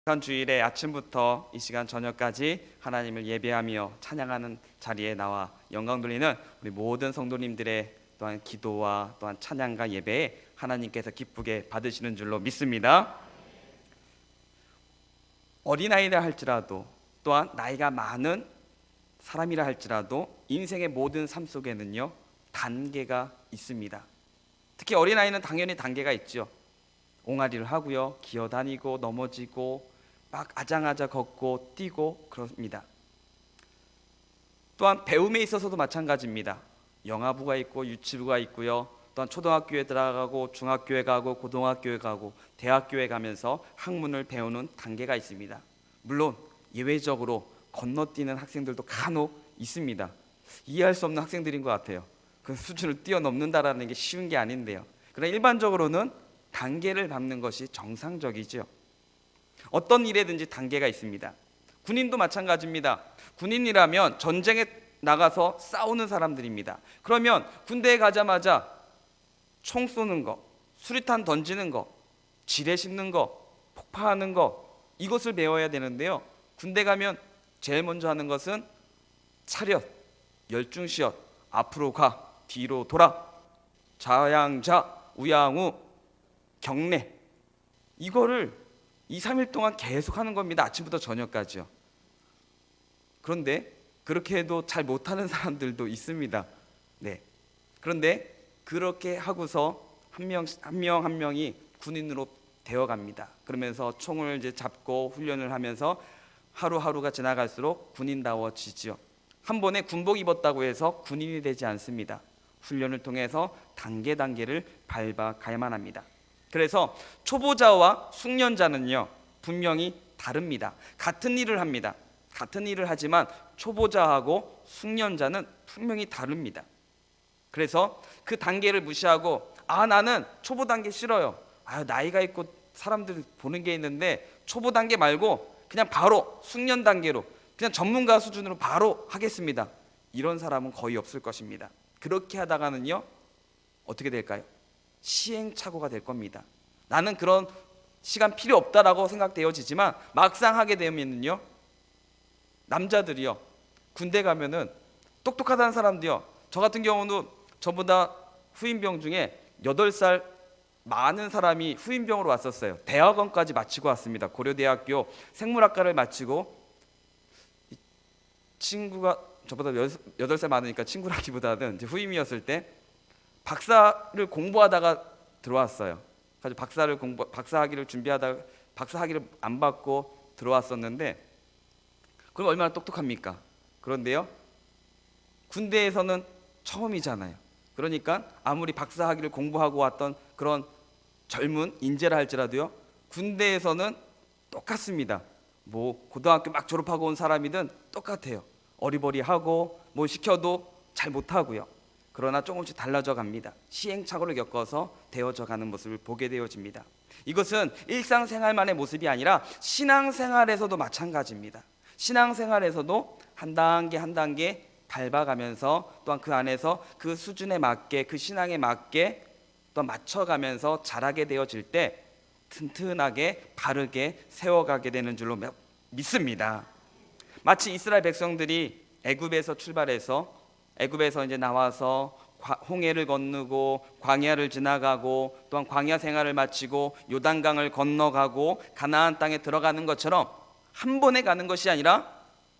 한 주일에 아침부터 이 시간 저녁까지 하나님을 예배하며 찬양하는 자리에 나와 영광 돌리는 우리 모든 성도님들의 또한 기도와 또한 찬양과 예배에 하나님께서 기쁘게 받으시는 줄로 믿습니다. 어린아이라 할지라도 또한 나이가 많은 사람이라 할지라도 인생의 모든 삶 속에는요 단계가 있습니다. 특히 어린아이는 당연히 단계가 있죠. 옹알이를 하고요, 기어다니고 넘어지고 막 아장아장 걷고 뛰고 그럽니다. 또한 배움에 있어서도 마찬가지입니다. 영아부가 있고 유치부가 있고요, 또한 초등학교에 들어가고 중학교에 가고 고등학교에 가고 대학교에 가면서 학문을 배우는 단계가 있습니다. 물론 예외적으로 건너뛰는 학생들도 간혹 있습니다. 이해할 수 없는 학생들인 것 같아요. 그 수준을 뛰어넘는다라는 게 쉬운 게 아닌데요. 그러나 일반적으로는 단계를 밟는 것이 정상적이죠. 어떤 일에든지 단계가 있습니다. 군인도 마찬가지입니다. 군인이라면 전쟁에 나가서 싸우는 사람들입니다. 그러면 군대에 가자마자 총 쏘는 거, 수류탄 던지는 거, 지뢰 씹는 거, 폭파하는 거, 이것을 배워야 되는데요, 군대 가면 제일 먼저 하는 것은 차렷, 열중시엇, 앞으로 가, 뒤로 돌아, 좌양자, 우양우, 경례, 이거를 2, 3일 동안 계속 하는 겁니다. 아침부터 저녁까지요. 그런데 그렇게 해도 잘 못하는 사람들도 있습니다. 네. 그런데 그렇게 하고서 한 명 한 명이 군인으로 되어갑니다. 그러면서 총을 이제 잡고 훈련을 하면서 하루하루가 지나갈수록 군인다워지죠. 한 번에 군복 입었다고 해서 군인이 되지 않습니다. 훈련을 통해서 단계를 밟아가야만 합니다. 그래서 초보자와 숙련자는요 분명히 다릅니다. 같은 일을 합니다. 같은 일을 하지만 초보자하고 숙련자는 분명히 다릅니다. 그래서 그 단계를 무시하고 나는 초보 단계 싫어요. 나이가 있고 사람들 보는 게 있는데 초보 단계 말고 그냥 바로 숙련 단계로 그냥 전문가 수준으로 바로 하겠습니다. 이런 사람은 거의 없을 것입니다. 그렇게 하다가는요 어떻게 될까요? 시행착오가 될 겁니다. 나는 그런 시간 필요 없다라고 생각되어지지만 막상 하게 되면요 남자들이요 군대 가면은 똑똑하다는 사람들이요, 저 같은 경우는 저보다 후임병 중에 8살 많은 사람이 후임병으로 왔었어요. 대학원까지 마치고 왔습니다. 고려대학교 생물학과를 마치고, 친구가 저보다 8살 많으니까 친구라기보다는 이제 후임이었을 때 박사를 공부하다가 들어왔어요. 그래서 박사학위를 준비하다가 박사학위를 안 받고 들어왔었는데, 그럼 얼마나 똑똑합니까? 그런데요 군대에서는 처음이잖아요. 그러니까 아무리 박사학위를 공부하고 왔던 그런 젊은 인재라 할지라도요 군대에서는 똑같습니다. 뭐 고등학교 막 졸업하고 온 사람이든 똑같아요. 어리버리하고 뭐 시켜도 잘 못하고요. 그러나 조금씩 달라져 갑니다. 시행착오를 겪어서 되어져 가는 모습을 보게 되어집니다. 이것은 일상생활만의 모습이 아니라 신앙생활에서도 마찬가지입니다. 신앙생활에서도 한 단계 한 단계 밟아가면서 또한 그 안에서 그 수준에 맞게 그 신앙에 맞게 또 맞춰가면서 자라게 되어질 때 튼튼하게 바르게 세워가게 되는 줄로 믿습니다. 마치 이스라엘 백성들이 애굽에서 출발해서 애굽에서 이제 나와서 홍해를 건너고 광야를 지나가고 또한 광야 생활을 마치고 요단강을 건너가고 가나안 땅에 들어가는 것처럼 한 번에 가는 것이 아니라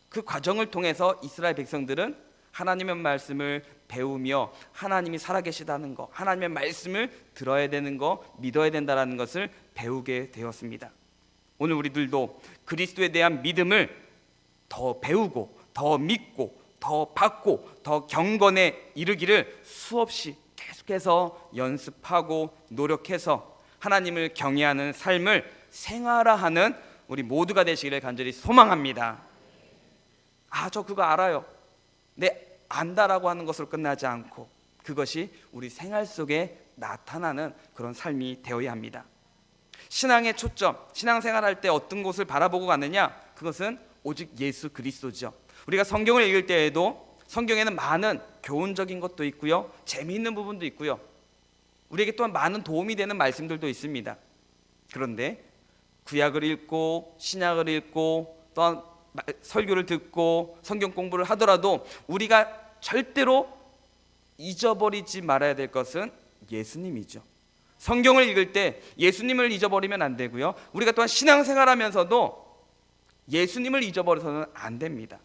그 과정을 통해서 이스라엘 백성들은 하나님의 말씀을 배우며 하나님이 살아계시다는 것, 하나님의 말씀을 들어야 되는 것, 믿어야 된다는 것을 배우게 되었습니다. 오늘 우리들도 그리스도에 대한 믿음을 더 배우고 더 믿고 더 받고 더 경건에 이르기를 수없이 계속해서 연습하고 노력해서 하나님을 경외하는 삶을 생활화하는 우리 모두가 되시기를 간절히 소망합니다. 저 그거 알아요. 네, 안다라고 하는 것으로 끝나지 않고 그것이 우리 생활 속에 나타나는 그런 삶이 되어야 합니다. 신앙의 초점, 신앙생활할 때 어떤 곳을 바라보고 가느냐? 그것은 오직 예수 그리스도죠. 우리가 성경을 읽을 때에도 성경에는 많은 교훈적인 것도 있고요, 재미있는 부분도 있고요, 우리에게 또한 많은 도움이 되는 말씀들도 있습니다. 그런데 구약을 읽고 신약을 읽고 또한 설교를 듣고 성경 공부를 하더라도 우리가 절대로 잊어버리지 말아야 될 것은 예수님이죠. 성경을 읽을 때 예수님을 잊어버리면 안 되고요. 우리가 또한 신앙생활하면서도 예수님을 잊어버려서는 안 됩니다.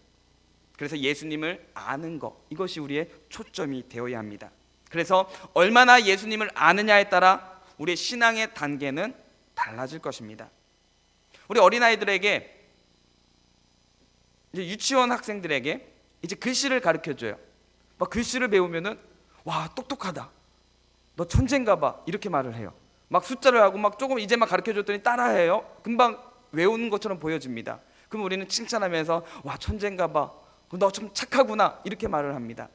그래서 예수님을 아는 것, 이것이 우리의 초점이 되어야 합니다. 그래서 얼마나 예수님을 아느냐에 따라 우리의 신앙의 단계는 달라질 것입니다. 우리 어린아이들에게, 이제 유치원 학생들에게 이제 글씨를 가르쳐줘요. 막 글씨를 배우면은 와, 똑똑하다, 너 천재인가 봐, 이렇게 말을 해요. 막 숫자를 하고 막 조금 이제 막 가르쳐줬더니 따라해요. 금방 외우는 것처럼 보여집니다. 그럼 우리는 칭찬하면서 와, 천재인가 봐, 너 좀 착하구나, 이렇게 말을 합니다.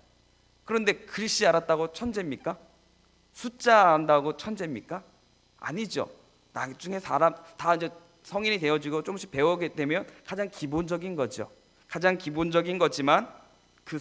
그런데 글씨 알았다고 천재입니까? 숫자 안다고 천재입니까? 아니죠. 나중에 사람 다 이제 성인이 되어지고 조금씩 배우게 되면 가장 기본적인 거죠. 가장 기본적인 거지만 그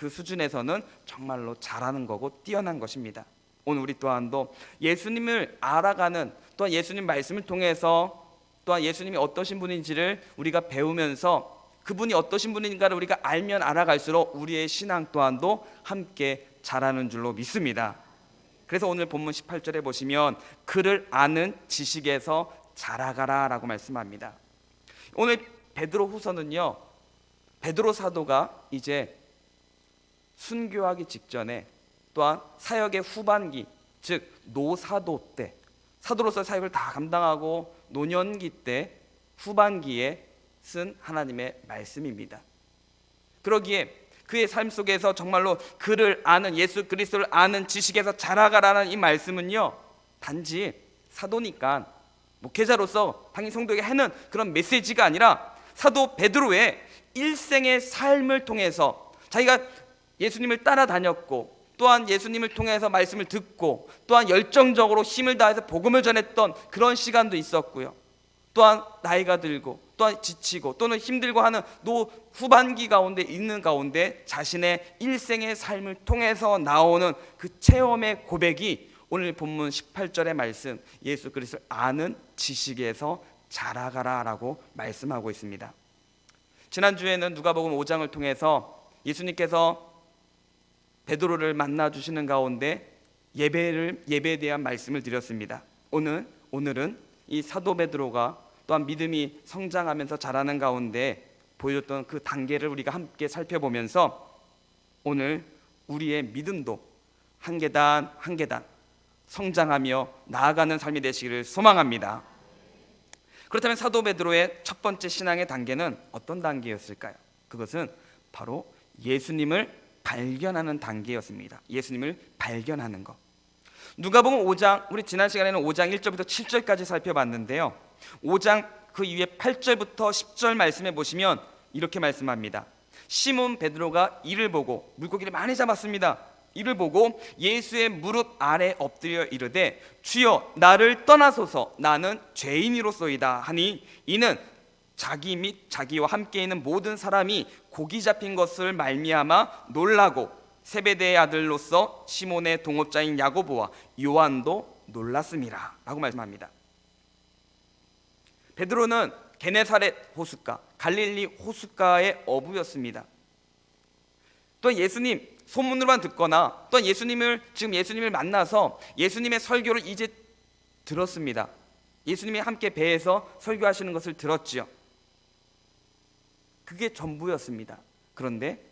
수준에서는 정말로 잘하는 거고 뛰어난 것입니다. 오늘 우리 또한도 예수님을 알아가는, 또한 예수님 말씀을 통해서 또한 예수님이 어떠신 분인지를 우리가 배우면서 그분이 어떠신 분인가를 우리가 알면 알아갈수록 우리의 신앙 또한도 함께 자라는 줄로 믿습니다. 그래서 오늘 본문 18절에 보시면 그를 아는 지식에서 자라가라 라고 말씀합니다. 오늘 베드로 후서는요, 베드로 사도가 이제 순교하기 직전에 또한 사역의 후반기, 즉 노사도 때, 사도로서 사역을 다 감당하고 노년기 때 후반기에 쓴 하나님의 말씀입니다. 그러기에 그의 삶 속에서 정말로 그를 아는, 예수 그리스도를 아는 지식에서 자라가라는 이 말씀은요, 단지 사도니까 목회자로서 당연히 성도에게 하는 그런 메시지가 아니라 사도 베드로의 일생의 삶을 통해서 자기가 예수님을 따라다녔고 또한 예수님을 통해서 말씀을 듣고 또한 열정적으로 힘을 다해서 복음을 전했던 그런 시간도 있었고요. 또한 나이가 들고 또한 지치고 또는 힘들고 하는 후반기 가운데 있는 가운데 자신의 일생의 삶을 통해서 나오는 그 체험의 고백이 오늘 본문 18절의 말씀, 예수 그리스도를 아는 지식에서 자라가라 라고 말씀하고 있습니다. 지난주에는 누가복음 5장을 통해서 예수님께서 베드로를 만나주시는 가운데 예배에 대한 말씀을 드렸습니다. 오늘은 이 사도 베드로가 또한 믿음이 성장하면서 자라는 가운데 보여줬던 그 단계를 우리가 함께 살펴보면서 오늘 우리의 믿음도 한 계단 한 계단 성장하며 나아가는 삶이 되시기를 소망합니다. 그렇다면 사도 베드로의 첫 번째 신앙의 단계는 어떤 단계였을까요? 그것은 바로 예수님을 발견하는 단계였습니다. 예수님을 발견하는 것. 누가복음 5장, 우리 지난 시간에는 5장 1절부터 7절까지 살펴봤는데요. 5장 그 이후에 8절부터 10절 말씀해 보시면 이렇게 말씀합니다. 시몬 베드로가 이를 보고, 물고기를 많이 잡았습니다. 이를 보고 예수의 무릎 아래 엎드려 이르되 주여 나를 떠나소서 나는 죄인이로소이다 하니 이는 자기 및 자기와 함께 있는 모든 사람이 고기 잡힌 것을 말미암아 놀라고 세베대의 아들로서 시몬의 동업자인 야고보와 요한도 놀랐음이라 라고 말씀합니다. 베드로는 게네사렛 호숫가, 갈릴리 호숫가의 어부였습니다. 또 예수님 소문으로만 듣거나 또 지금 예수님을 만나서 예수님의 설교를 이제 들었습니다. 예수님이 함께 배에서 설교하시는 것을 들었지요. 그게 전부였습니다. 그런데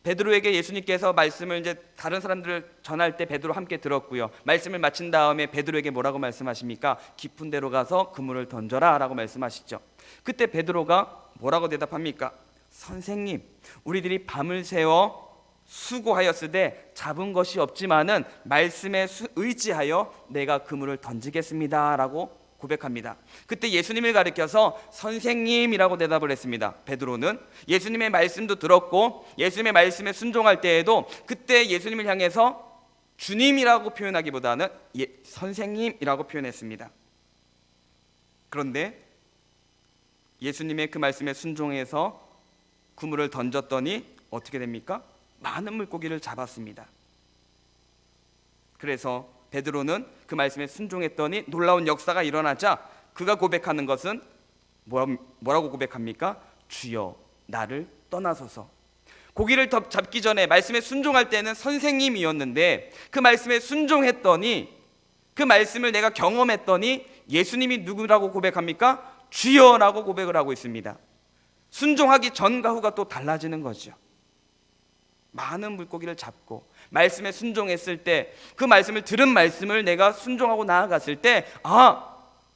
베드로에게 예수님께서 말씀을 이제 다른 사람들을 전할 때 베드로 함께 들었고요. 말씀을 마친 다음에 베드로에게 뭐라고 말씀하십니까? 깊은 데로 가서 그물을 던져라 라고 말씀하시죠. 그때 베드로가 뭐라고 대답합니까? 선생님, 우리들이 밤을 새워 수고하였으되 잡은 것이 없지만은 말씀에 의지하여 내가 그물을 던지겠습니다 라고 고백합니다. 그때 예수님을 가리켜서 선생님이라고 대답을 했습니다. 베드로는 예수님의 말씀도 들었고 예수님의 말씀에 순종할 때에도 그때 예수님을 향해서 주님이라고 표현하기보다는 선생님이라고 표현했습니다. 그런데 예수님의 그 말씀에 순종해서 그물을 던졌더니 어떻게 됩니까? 많은 물고기를 잡았습니다. 그래서 베드로는 그 말씀에 순종했더니 놀라운 역사가 일어나자 그가 고백하는 것은 뭐라고 고백합니까? 주여 나를 떠나소서. 고기를 잡기 전에 말씀에 순종할 때는 선생님이었는데 그 말씀에 순종했더니, 그 말씀을 내가 경험했더니 예수님이 누구라고 고백합니까? 주여라고 고백을 하고 있습니다. 순종하기 전과 후가 또 달라지는 거죠. 많은 물고기를 잡고 말씀에 순종했을 때, 그 말씀을 들은 말씀을 내가 순종하고 나아갔을 때,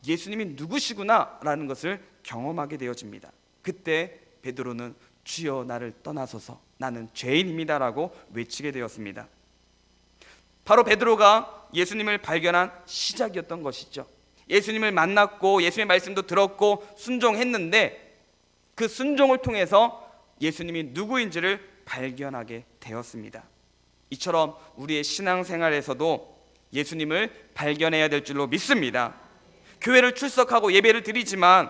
예수님이 누구시구나 라는 것을 경험하게 되어집니다. 그때 베드로는 주여 나를 떠나소서 나는 죄인입니다 라고 외치게 되었습니다. 바로 베드로가 예수님을 발견한 시작이었던 것이죠. 예수님을 만났고 예수님의 말씀도 들었고 순종했는데 그 순종을 통해서 예수님이 누구인지를 발견하게 되었습니다. 이처럼 우리의 신앙생활에서도 예수님을 발견해야 될 줄로 믿습니다. 교회를 출석하고 예배를 드리지만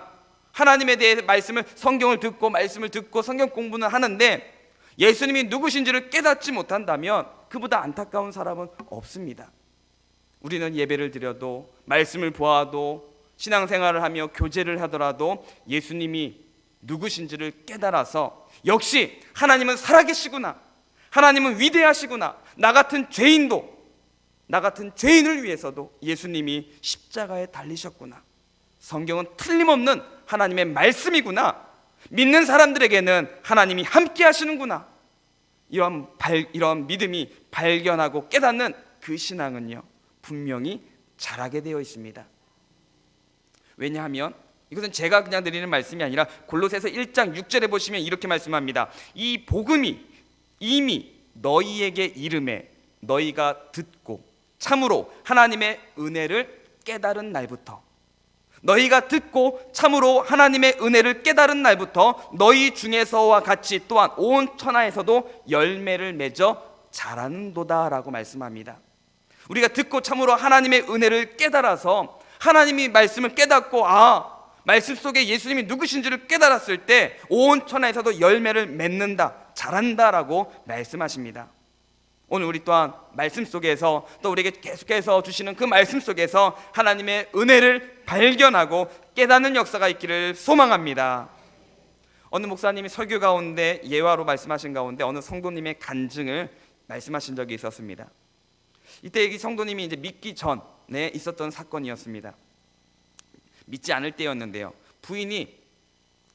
하나님에 대해 말씀을, 성경을 듣고 말씀을 듣고 성경 공부는 하는데 예수님이 누구신지를 깨닫지 못한다면 그보다 안타까운 사람은 없습니다. 우리는 예배를 드려도 말씀을 보아도 신앙생활을 하며 교제를 하더라도 예수님이 누구신지를 깨달아서 역시 하나님은 살아계시구나, 하나님은 위대하시구나, 나 같은 죄인도, 나 같은 죄인을 위해서도 예수님이 십자가에 달리셨구나, 성경은 틀림없는 하나님의 말씀이구나, 믿는 사람들에게는 하나님이 함께 하시는구나, 이런 믿음이 발견하고 깨닫는 그 신앙은요 분명히 자라게 되어 있습니다. 왜냐하면 이것은 제가 그냥 드리는 말씀이 아니라 골로새서 1장 6절에 보시면 이렇게 말씀합니다. 이 복음이 이미 너희에게 이름에 너희가 듣고 참으로 하나님의 은혜를 깨달은 날부터, 너희가 듣고 참으로 하나님의 은혜를 깨달은 날부터 너희 중에서와 같이 또한 온 천하에서도 열매를 맺어 자라는도다 라고 말씀합니다. 우리가 듣고 참으로 하나님의 은혜를 깨달아서 하나님이 말씀을 깨닫고 말씀 속에 예수님이 누구신지를 깨달았을 때 온 천하에서도 열매를 맺는다, 자란다라고 말씀하십니다. 오늘 우리 또한 말씀 속에서 또 우리에게 계속해서 주시는 그 말씀 속에서 하나님의 은혜를 발견하고 깨닫는 역사가 있기를 소망합니다. 어느 목사님이 설교 가운데 예화로 말씀하신 가운데 어느 성도님의 간증을 말씀하신 적이 있었습니다. 이때 이 성도님이 이제 믿기 전에 있었던 사건이었습니다. 믿지 않을 때였는데요, 부인이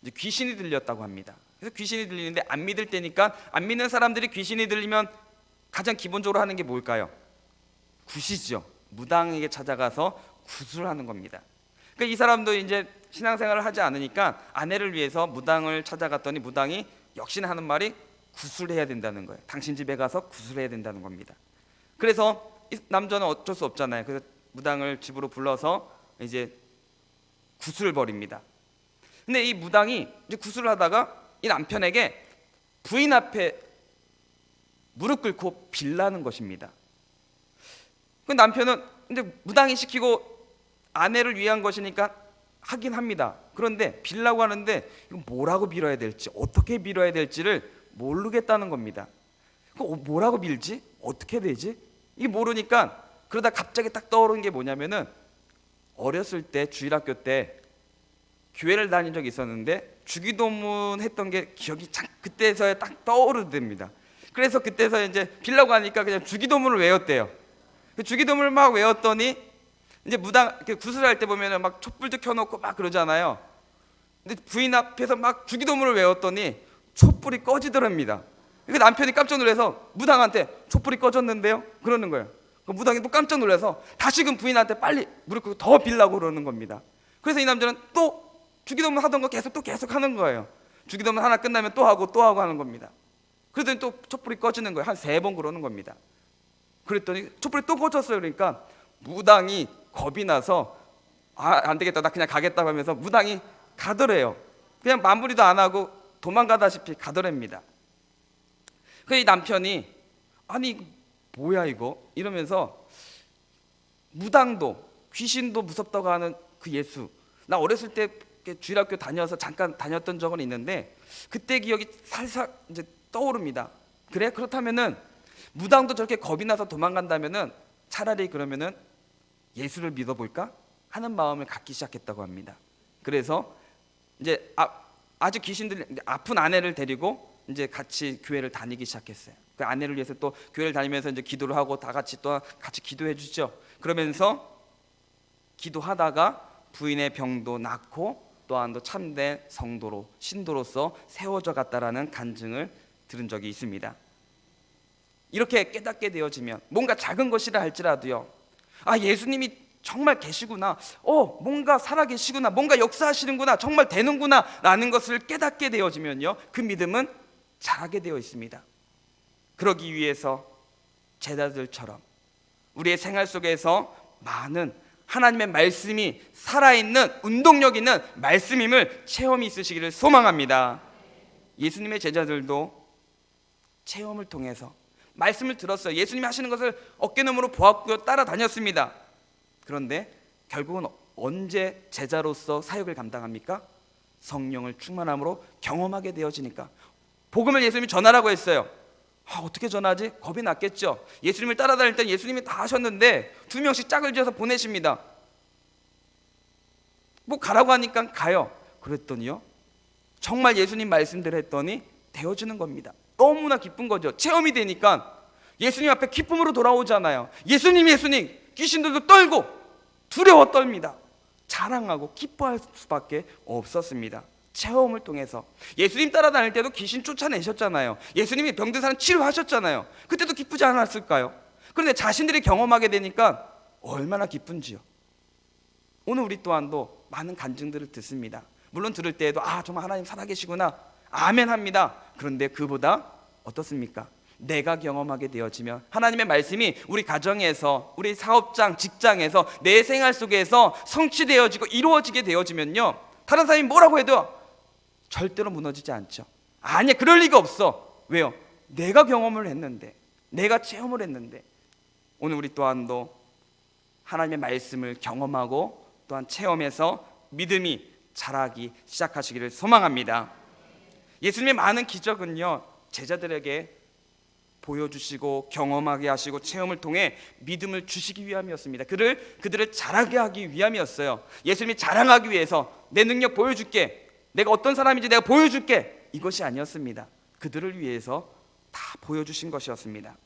이제 귀신이 들렸다고 합니다. 그래서 귀신이 들리는데 안 믿을 때니까, 안 믿는 사람들이 귀신이 들리면 가장 기본적으로 하는 게 뭘까요? 굿이죠. 무당에게 찾아가서 굿을 하는 겁니다. 그러니까 이 사람도 이제 신앙생활을 하지 않으니까 아내를 위해서 무당을 찾아갔더니 무당이 역시나 하는 말이 굿을 해야 된다는 거예요. 당신 집에 가서 굿을 해야 된다는 겁니다. 그래서 이 남자는 어쩔 수 없잖아요. 그래서 무당을 집으로 불러서 이제 굿을 벌입니다. 근데 이 무당이 이제 굿을 하다가 이 남편에게 부인 앞에 무릎 꿇고 빌라는 것입니다. 그 남편은 근데 무당이 시키고 아내를 위한 것이니까 하긴 합니다. 그런데 빌라고 하는데 이거 뭐라고 빌어야 될지, 어떻게 빌어야 될지를 모르겠다는 겁니다. 뭐라고 빌지? 어떻게 되지? 이게 모르니까 그러다 갑자기 딱 떠오른 게 뭐냐면은 어렸을 때 주일학교 때 교회를 다닌 적이 있었는데 주기도문 했던 게 기억이 그때서야 딱 떠오르답니다. 그래서 그때서 이제 빌라고 하니까 그냥 주기도문을 외웠대요. 주기도문을 막 외웠더니 이제 무당 굿을 할 때 보면은 막 촛불도 켜놓고 막 그러잖아요. 근데 부인 앞에서 막 주기도문을 외웠더니 촛불이 꺼지더랍니다. 그러니까 남편이 깜짝 놀라서 무당한테 촛불이 꺼졌는데요? 그러는 거예요. 무당이 또 깜짝 놀라서 다시금 부인한테 빨리 무릎 꿇고 더 빌라고 그러는 겁니다. 그래서 이 남자는 또 주기도문 하던 거 계속 하는 거예요. 주기도문 하나 끝나면 또 하고 하는 겁니다. 그러더니 또 촛불이 꺼지는 거예요. 한 3번 그러는 겁니다. 그랬더니 촛불이 또 꺼졌어요. 그러니까 무당이 겁이 나서 안 되겠다, 나 그냥 가겠다고 하면서 무당이 가더래요. 그냥 마무리도 안 하고 도망가다시피 가더랍니다. 그 이 남편이 아니 뭐야 이거 이러면서 무당도 귀신도 무섭다고 하는 그 예수, 나 어렸을 때 주일학교 다녀서 잠깐 다녔던 적은 있는데 그때 기억이 살살 이제 떠오릅니다. 그래? 그렇다면은 무당도 저렇게 겁이 나서 도망간다면은 차라리 그러면은 예수를 믿어볼까 하는 마음을 갖기 시작했다고 합니다. 그래서 이제 아주 귀신들이 아픈 아내를 데리고 이제 같이 교회를 다니기 시작했어요. 그 아내를 위해서 또 교회를 다니면서 이제 기도를 하고 다 같이 또 같이 기도해 주죠. 그러면서 기도하다가 부인의 병도 낫고 또한 또 참된 성도로 신도로서 세워져 갔다라는 간증을 들은 적이 있습니다. 이렇게 깨닫게 되어지면 뭔가 작은 것이라 할지라도요, 예수님이 정말 계시구나, 뭔가 살아계시구나, 뭔가 역사하시는구나, 정말 되는구나 라는 것을 깨닫게 되어지면요, 그 믿음은 자라게 되어 있습니다. 그러기 위해서 제자들처럼 우리의 생활 속에서 많은 하나님의 말씀이 살아있는 운동력 있는 말씀임을 체험이 있으시기를 소망합니다. 예수님의 제자들도 체험을 통해서 말씀을 들었어요. 예수님이 하시는 것을 어깨너머로 보았고요, 따라다녔습니다. 그런데 결국은 언제 제자로서 사역을 감당합니까? 성령을 충만함으로 경험하게 되어지니까. 복음을 예수님이 전하라고 했어요. 어떻게 전하지? 겁이 났겠죠. 예수님을 따라다닐 때 예수님이 다 하셨는데 2명씩 짝을 지어서 보내십니다. 뭐 가라고 하니까 가요. 그랬더니요, 정말 예수님 말씀대로 했더니 되어지는 겁니다. 너무나 기쁜 거죠. 체험이 되니까 예수님 앞에 기쁨으로 돌아오잖아요. 예수님 귀신들도 떨고 두려워 떨립니다. 자랑하고 기뻐할 수밖에 없었습니다. 체험을 통해서 예수님 따라다닐 때도 귀신 쫓아내셨잖아요. 예수님이 병든 사람 치료하셨잖아요. 그때도 기쁘지 않았을까요? 그런데 자신들이 경험하게 되니까 얼마나 기쁜지요. 오늘 우리 또한도 많은 간증들을 듣습니다. 물론 들을 때에도 정말 하나님 살아계시구나, 아멘 합니다. 그런데 그보다 어떻습니까? 내가 경험하게 되어지면 하나님의 말씀이 우리 가정에서, 우리 사업장, 직장에서, 내 생활 속에서 성취되어지고 이루어지게 되어지면요, 다른 사람이 뭐라고 해도 절대로 무너지지 않죠. 아니, 그럴 리가 없어. 왜요? 내가 경험을 했는데, 내가 체험을 했는데. 오늘 우리 또한도 하나님의 말씀을 경험하고 또한 체험해서 믿음이 자라기 시작하시기를 소망합니다. 예수님의 많은 기적은요, 제자들에게 보여주시고 경험하게 하시고 체험을 통해 믿음을 주시기 위함이었습니다. 그들을 자라게 하기 위함이었어요. 예수님이 자랑하기 위해서 내 능력 보여줄게, 내가 어떤 사람인지 내가 보여줄게, 이것이 아니었습니다. 그들을 위해서 다 보여주신 것이었습니다.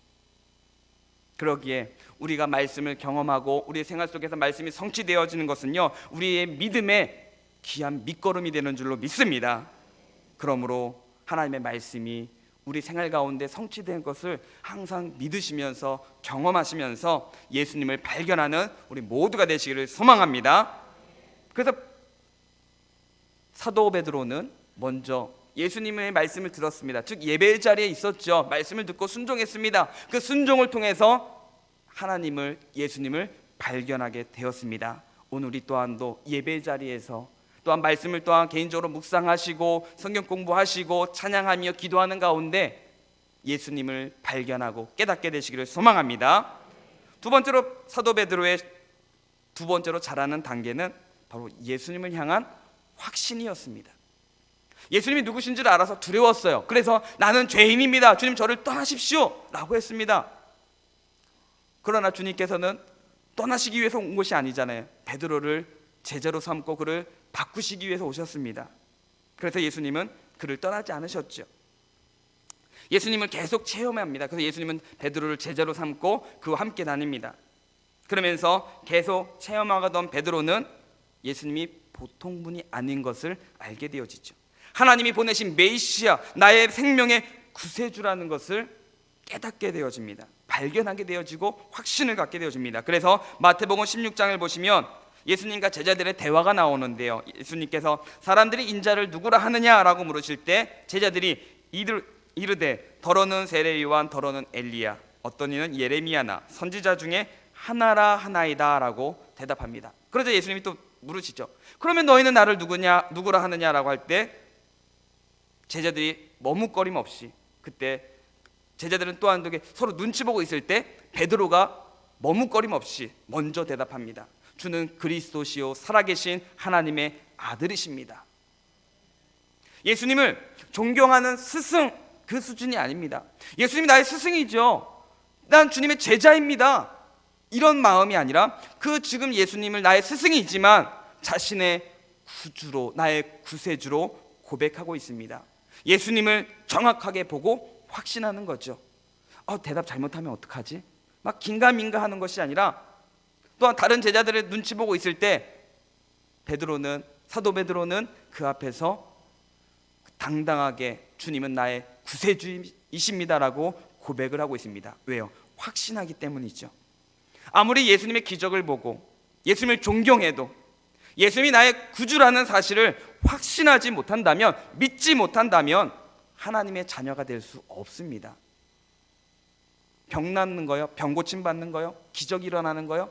그러기에 우리가 말씀을 경험하고 우리의 생활 속에서 말씀이 성취되어지는 것은요, 우리의 믿음의 귀한 밑거름이 되는 줄로 믿습니다. 그러므로 하나님의 말씀이 우리 생활 가운데 성취된 것을 항상 믿으시면서 경험하시면서 예수님을 발견하는 우리 모두가 되시기를 소망합니다. 그래서 사도 베드로는 먼저 예수님의 말씀을 들었습니다. 즉 예배의 자리에 있었죠. 말씀을 듣고 순종했습니다. 그 순종을 통해서 하나님을, 예수님을 발견하게 되었습니다. 오늘 우리 또한도 예배의 자리에서 또한 말씀을 또한 개인적으로 묵상하시고 성경 공부하시고 찬양하며 기도하는 가운데 예수님을 발견하고 깨닫게 되시기를 소망합니다. 두 번째로 사도 베드로의 두 번째로 자라는 단계는 바로 예수님을 향한 확신이었습니다. 예수님이 누구신지를 알아서 두려웠어요. 그래서 나는 죄인입니다, 주님 저를 떠나십시오 라고 했습니다. 그러나 주님께서는 떠나시기 위해서 온 것이 아니잖아요. 베드로를 제자로 삼고 그를 바꾸시기 위해서 오셨습니다. 그래서 예수님은 그를 떠나지 않으셨죠. 예수님을 계속 체험합니다. 그래서 예수님은 베드로를 제자로 삼고 그와 함께 다닙니다. 그러면서 계속 체험하던 베드로는 예수님이 보통 분이 아닌 것을 알게 되어지죠. 하나님이 보내신 메시아, 나의 생명의 구세주라는 것을 깨닫게 되어집니다. 발견하게 되어지고 확신을 갖게 되어집니다. 그래서 마태복음 16장을 보시면 예수님과 제자들의 대화가 나오는데요, 예수님께서 사람들이 인자를 누구라 하느냐라고 물으실 때 제자들이 이르되 더러는 세례 요한, 더러는 엘리야, 어떤 이는 예레미야나 선지자 중에 하나라 하나이다 라고 대답합니다. 그러자 예수님이 또 물으시죠. 그러면 너희는 나를 누구라 하느냐라고 할 때 제자들이 머뭇거림 없이, 그때 제자들은 또한 서로 눈치 보고 있을 때 베드로가 머뭇거림 없이 먼저 대답합니다. 주는 그리스도시요 살아계신 하나님의 아들이십니다. 예수님을 존경하는 스승, 그 수준이 아닙니다. 예수님이 나의 스승이죠. 난 주님의 제자입니다. 이런 마음이 아니라 그 지금 예수님을 나의 스승이지만 자신의 구주로, 나의 구세주로 고백하고 있습니다. 예수님을 정확하게 보고 확신하는 거죠. 대답 잘못하면 어떡하지? 막 긴가민가 하는 것이 아니라, 또한 다른 제자들의 눈치 보고 있을 때 사도 베드로는 그 앞에서 당당하게 주님은 나의 구세주이십니다라고 고백을 하고 있습니다. 왜요? 확신하기 때문이죠. 아무리 예수님의 기적을 보고 예수님을 존경해도 예수님이 나의 구주라는 사실을 확신하지 못한다면, 믿지 못한다면 하나님의 자녀가 될 수 없습니다. 병 낫는 거요? 병 고침 받는 거요? 기적이 일어나는 거요?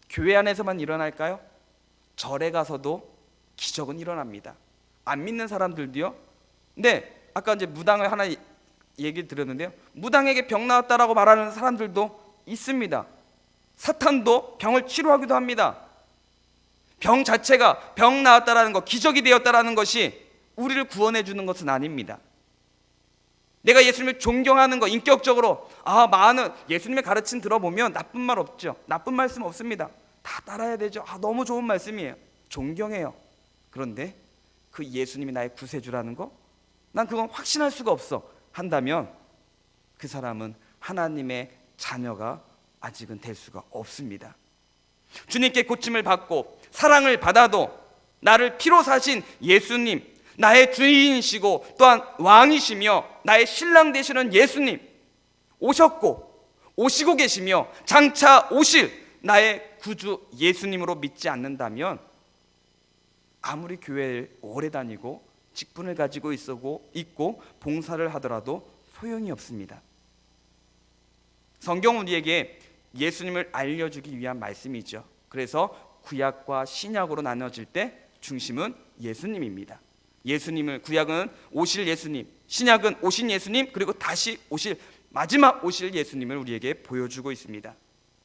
교회 안에서만 일어날까요? 절에 가서도 기적은 일어납니다. 안 믿는 사람들도요. 근데 아까 이제 무당을 하나 얘기 드렸는데요. 무당에게 병 나았다라고 말하는 사람들도 있습니다. 사탄도 병을 치료하기도 합니다. 병 자체가 병 나았다라는 것, 기적이 되었다라는 것이 우리를 구원해 주는 것은 아닙니다. 내가 예수님을 존경하는 것, 인격적으로 많은 예수님의 가르침 들어보면 나쁜 말 없죠. 나쁜 말씀 없습니다. 다 따라야 되죠. 너무 좋은 말씀이에요. 존경해요. 그런데 그 예수님이 나의 구세주라는 거, 난 그건 확신할 수가 없어 한다면 그 사람은 하나님의 자녀가 아직은 될 수가 없습니다. 주님께 고침을 받고 사랑을 받아도 나를 피로 사신 예수님, 나의 주인이시고 또한 왕이시며 나의 신랑 되시는 예수님 오셨고 오시고 계시며 장차 오실 나의 구주 예수님으로 믿지 않는다면 아무리 교회를 오래 다니고 직분을 가지고 있고 봉사를 하더라도 소용이 없습니다. 성경은 우리에게 예수님을 알려주기 위한 말씀이죠. 그래서 구약과 신약으로 나눠질 때 중심은 예수님입니다. 예수님을, 구약은 오실 예수님, 신약은 오신 예수님, 그리고 다시 마지막 오실 예수님을 우리에게 보여주고 있습니다.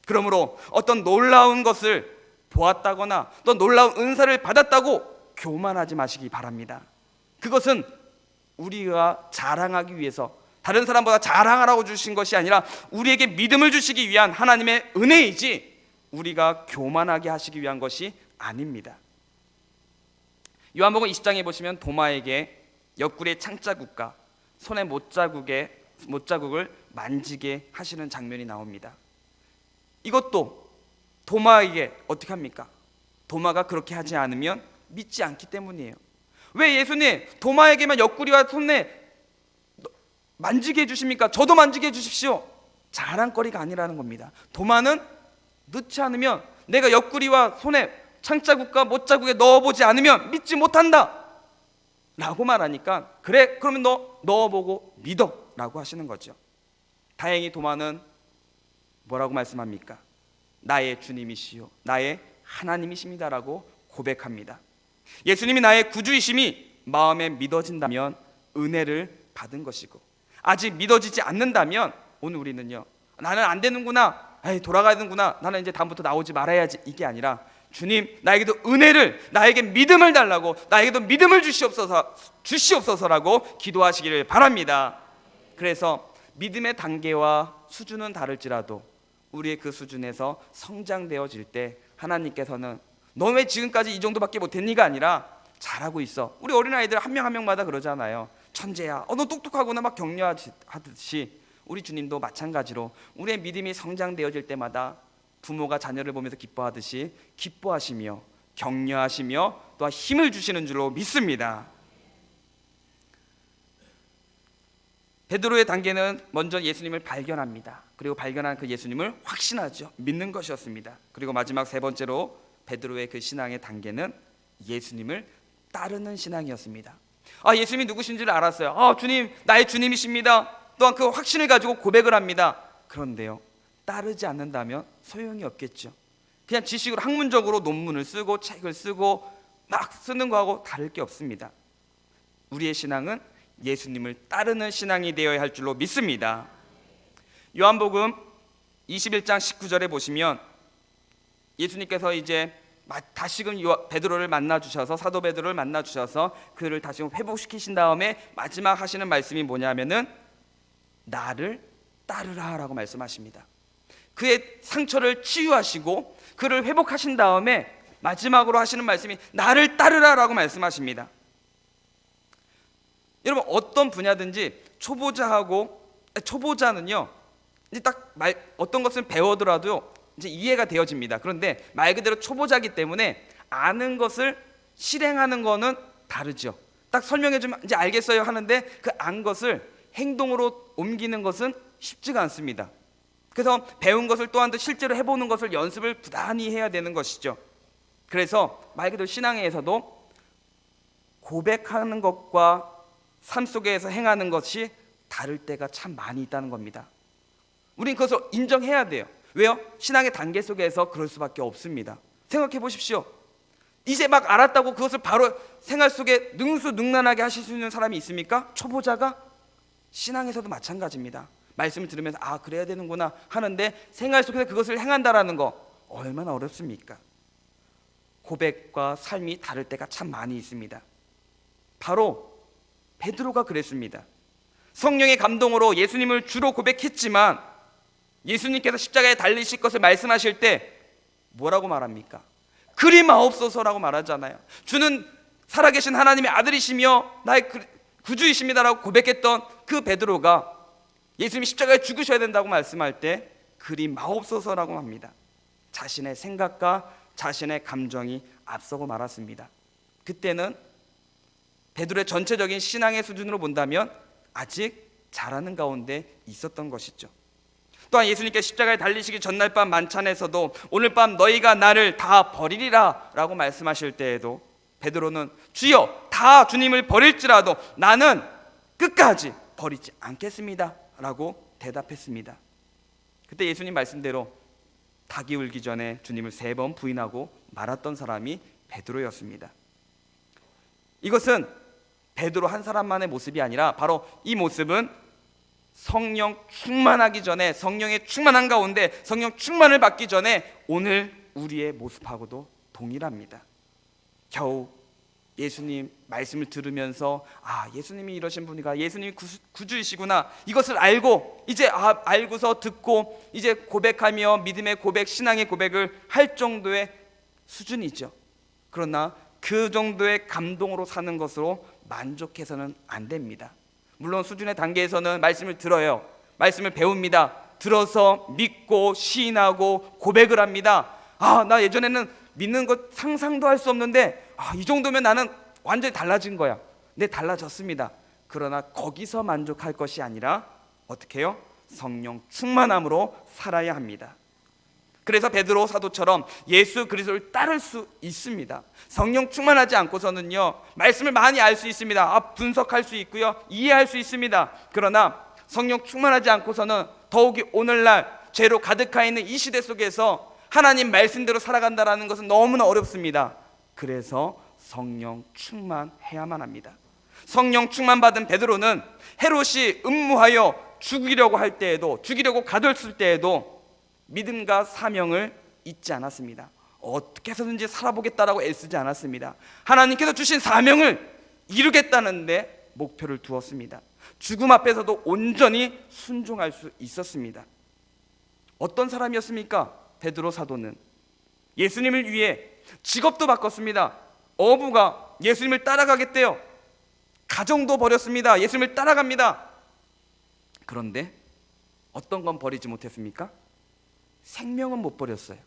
그러므로 어떤 놀라운 것을 보았다거나 또 놀라운 은사를 받았다고 교만하지 마시기 바랍니다. 그것은 우리가 자랑하기 위해서, 다른 사람보다 자랑하라고 주신 것이 아니라 우리에게 믿음을 주시기 위한 하나님의 은혜이지 우리가 교만하게 하시기 위한 것이 아닙니다. 요한복음 20장에 보시면 도마에게 옆구리에 창자국과 손에 못자국을 만지게 하시는 장면이 나옵니다. 이것도 도마에게 어떻게 합니까? 도마가 그렇게 하지 않으면 믿지 않기 때문이에요. 왜 예수님 도마에게만 옆구리와 손에 만지게 해주십니까? 저도 만지게 해주십시오. 자랑거리가 아니라는 겁니다. 도마는 넣지 않으면, 내가 옆구리와 손에 창자국과 못자국에 넣어보지 않으면 믿지 못한다 라고 말하니까, 그래 그러면 너 넣어보고 믿어 라고 하시는 거죠. 다행히 도마는 뭐라고 말씀합니까? 나의 주님이시요 나의 하나님이십니다 라고 고백합니다. 예수님이 나의 구주이심이 마음에 믿어진다면 은혜를 받은 것이고, 아직 믿어지지 않는다면 오늘 우리는요, 나는 안 되는구나, 돌아가는구나, 나는 이제 다음부터 나오지 말아야지, 이게 아니라 주님 나에게도 은혜를, 나에게 믿음을 달라고, 나에게도 믿음을 주시옵소서라고 기도하시기를 바랍니다. 그래서 믿음의 단계와 수준은 다를지라도 우리의 그 수준에서 성장되어질 때 하나님께서는 너 왜 지금까지 이 정도밖에 못했니가 아니라 잘하고 있어. 우리 어린아이들 한 명 한 명마다 그러잖아요. 천재야, 너 똑똑하구나 막 격려하듯이 우리 주님도 마찬가지로 우리의 믿음이 성장되어질 때마다 부모가 자녀를 보면서 기뻐하듯이 기뻐하시며 격려하시며 또한 힘을 주시는 줄로 믿습니다. 베드로의 단계는 먼저 예수님을 발견합니다. 그리고 발견한 그 예수님을 확신하죠. 믿는 것이었습니다. 그리고 마지막 세 번째로 베드로의 그 신앙의 단계는 예수님을 따르는 신앙이었습니다. 예수님이 누구신지를 알았어요. 주님 나의 주님이십니다. 또한 그 확신을 가지고 고백을 합니다. 그런데요, 따르지 않는다면 소용이 없겠죠. 그냥 지식으로 학문적으로 논문을 쓰고 책을 쓰고 막 쓰는 거하고 다를 게 없습니다. 우리의 신앙은 예수님을 따르는 신앙이 되어야 할 줄로 믿습니다. 요한복음 21장 19절에 보시면 예수님께서 이제 다시금 베드로를 만나 주셔서, 사도 베드로를 만나 주셔서 그를 다시금 회복시키신 다음에 마지막 하시는 말씀이 뭐냐면은 나를 따르라라고 말씀하십니다. 그의 상처를 치유하시고 그를 회복하신 다음에 마지막으로 하시는 말씀이 나를 따르라라고 말씀하십니다. 여러분, 어떤 분야든지 초보자는요 이제 어떤 것을 배워더라도 이제 이해가 되어집니다. 그런데 말 그대로 초보자이기 때문에 아는 것을 실행하는 거는 다르죠. 딱 설명해 주면 이제 알겠어요 하는데 그 안 것을 행동으로 옮기는 것은 쉽지가 않습니다. 그래서 배운 것을 또한 더 실제로 해보는 것을 연습을 부단히 해야 되는 것이죠. 그래서 말 그대로 신앙에서도 고백하는 것과 삶 속에서 행하는 것이 다를 때가 참 많이 있다는 겁니다. 우린 그것을 인정해야 돼요. 왜요? 신앙의 단계 속에서 그럴 수밖에 없습니다. 생각해 보십시오. 이제 막 알았다고 그것을 바로 생활 속에 능수능란하게 하실 수 있는 사람이 있습니까? 초보자가? 신앙에서도 마찬가지입니다. 말씀을 들으면서 아 그래야 되는구나 하는데 생활 속에서 그것을 행한다라는 거 얼마나 어렵습니까? 고백과 삶이 다를 때가 참 많이 있습니다. 바로 베드로가 그랬습니다. 성령의 감동으로 예수님을 주로 고백했지만 예수님께서 십자가에 달리실 것을 말씀하실 때 뭐라고 말합니까? 그리 마옵소서라고 말하잖아요. 주는 살아계신 하나님의 아들이시며 나의 구주이십니다라고 고백했던 그 베드로가 예수님이 십자가에 죽으셔야 된다고 말씀할 때 그리 마옵소서라고 합니다. 자신의 생각과 자신의 감정이 앞서고 말았습니다. 그때는 베드로의 전체적인 신앙의 수준으로 본다면 아직 잘하는 가운데 있었던 것이죠. 또한 예수님께서 십자가에 달리시기 전날 밤 만찬에서도 오늘 밤 너희가 나를 다 버리리라 라고 말씀하실 때에도 베드로는 주여 다 주님을 버릴지라도 나는 끝까지 버리지 않겠습니다 라고 대답했습니다. 그때 예수님 말씀대로 닭이 울기 전에 주님을 3번 부인하고 말았던 사람이 베드로였습니다. 이것은 베드로 한 사람만의 모습이 아니라 바로 이 모습은 성령 충만하기 전에 성령의 충만한 가운데 성령 충만을 받기 전에 오늘 우리의 모습하고도 동일합니다. 겨우 예수님 말씀을 들으면서 아 예수님이 이러신 분이가 예수님이 구주이시구나 이것을 알고 이제 알고서 듣고 이제 고백하며 믿음의 고백 신앙의 고백을 할 정도의 수준이죠. 그러나 그 정도의 감동으로 사는 것으로 만족해서는 안 됩니다. 물론 수준의 단계에서는 말씀을 들어요. 말씀을 배웁니다. 들어서 믿고 시인하고 고백을 합니다. 나 예전에는 믿는 것 상상도 할 수 없는데 이 정도면 나는 완전히 달라진 거야. 네, 달라졌습니다. 그러나 거기서 만족할 것이 아니라 어떻게 해요? 성령 충만함으로 살아야 합니다. 그래서 베드로 사도처럼 예수 그리스도를 따를 수 있습니다. 성령 충만하지 않고서는요 말씀을 많이 알 수 있습니다. 분석할 수 있고요 이해할 수 있습니다. 그러나 성령 충만하지 않고서는 더욱이 오늘날 죄로 가득하 있는 이 시대 속에서 하나님 말씀대로 살아간다는 것은 너무나 어렵습니다. 그래서 성령 충만해야만 합니다. 성령 충만받은 베드로는 헤롯이 음모하여 죽이려고 할 때에도 죽이려고 가뒀을 때에도 믿음과 사명을 잊지 않았습니다. 어떻게 해서든지 살아보겠다라고 애쓰지 않았습니다. 하나님께서 주신 사명을 이루겠다는데 목표를 두었습니다. 죽음 앞에서도 온전히 순종할 수 있었습니다. 어떤 사람이었습니까? 베드로 사도는 예수님을 위해 직업도 바꿨습니다. 어부가 예수님을 따라가겠대요. 가정도 버렸습니다. 예수님을 따라갑니다. 그런데 어떤 건 버리지 못했습니까? 생명은 못 버렸어요.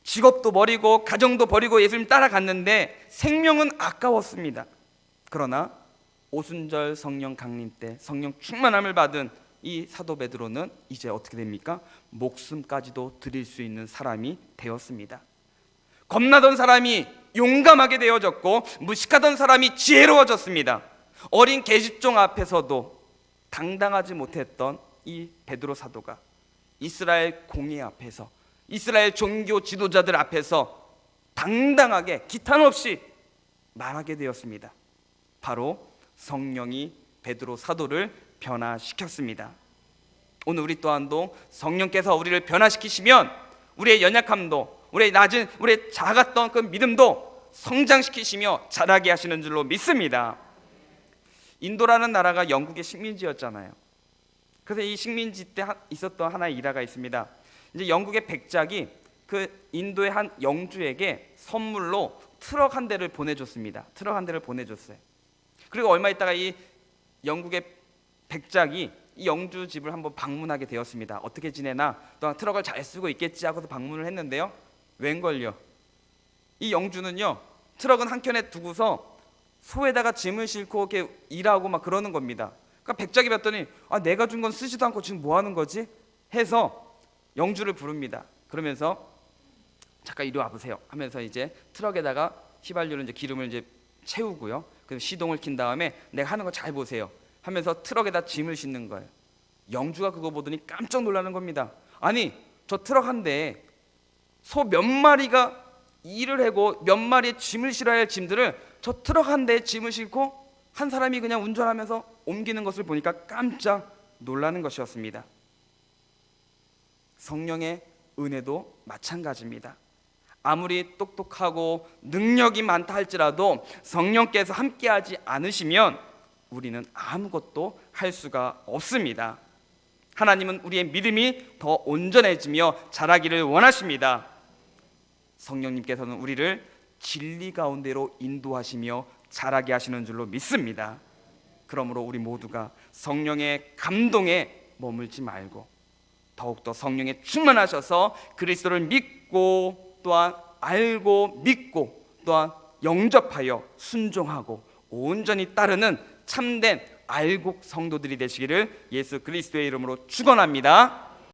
직업도 버리고 가정도 버리고 예수님 따라갔는데 생명은 아까웠습니다. 그러나 오순절 성령 강림 때 성령 충만함을 받은 이 사도 베드로는 이제 어떻게 됩니까? 목숨까지도 드릴 수 있는 사람이 되었습니다. 겁나던 사람이 용감하게 되어졌고 무식하던 사람이 지혜로워졌습니다. 어린 계집종 앞에서도 당당하지 못했던 이 베드로 사도가 이스라엘 공회 앞에서 이스라엘 종교 지도자들 앞에서 당당하게 기탄 없이 말하게 되었습니다. 바로 성령이 베드로 사도를 변화시켰습니다. 오늘 우리 또한도 성령께서 우리를 변화시키시면 우리의 연약함도 우리의 낮은 우리의 작았던 그 믿음도 성장시키시며 자라게 하시는 줄로 믿습니다. 인도라는 나라가 영국의 식민지였잖아요. 그래서 이 식민지 때 있었던 하나의 일화가 있습니다. 이제 영국의 백작이 그 인도의 한 영주에게 선물로 트럭 한 대를 보내줬습니다. 트럭 한 대를 보내줬어요. 그리고 얼마 있다가 이 영국의 백작이 이 영주 집을 한번 방문하게 되었습니다. 어떻게 지내나, 또한 트럭을 잘 쓰고 있겠지 하고서 방문을 했는데요. 웬걸요, 이 영주는요, 트럭은 한켠에 두고서 소에다가 짐을 싣고 이렇게 일하고 막 그러는 겁니다. 그러니까 백작이 봤더니 내가 준 건 쓰지도 않고 지금 뭐 하는 거지? 해서 영주를 부릅니다. 그러면서 잠깐 이리 와보세요 하면서 이제 트럭에다가 휘발유를 이제 기름을 이제 채우고요. 그리고 시동을 킨 다음에 내가 하는 거 잘 보세요 하면서 트럭에다 짐을 싣는 거예요. 영주가 그거 보더니 깜짝 놀라는 겁니다. 아니, 저 트럭 한 대에 소 몇 마리가 일을 하고 몇 마리의 짐을 실어야 할 짐들을 저 트럭 한 대에 짐을 싣고 한 사람이 그냥 운전하면서 옮기는 것을 보니까 깜짝 놀라는 것이었습니다. 성령의 은혜도 마찬가지입니다. 아무리 똑똑하고 능력이 많다 할지라도 성령께서 함께하지 않으시면 우리는 아무것도 할 수가 없습니다. 하나님은 우리의 믿음이 더 온전해지며 자라기를 원하십니다. 성령님께서는 우리를 진리 가운데로 인도하시며 자라게 하시는 줄로 믿습니다. 그러므로 우리 모두가 성령의 감동에 머물지 말고 더욱더 성령에 충만하셔서 그리스도를 믿고 또한 알고 믿고 또한 영접하여 순종하고 온전히 따르는 참된 알곡 성도들이 되시기를 예수 그리스도의 이름으로 축원합니다.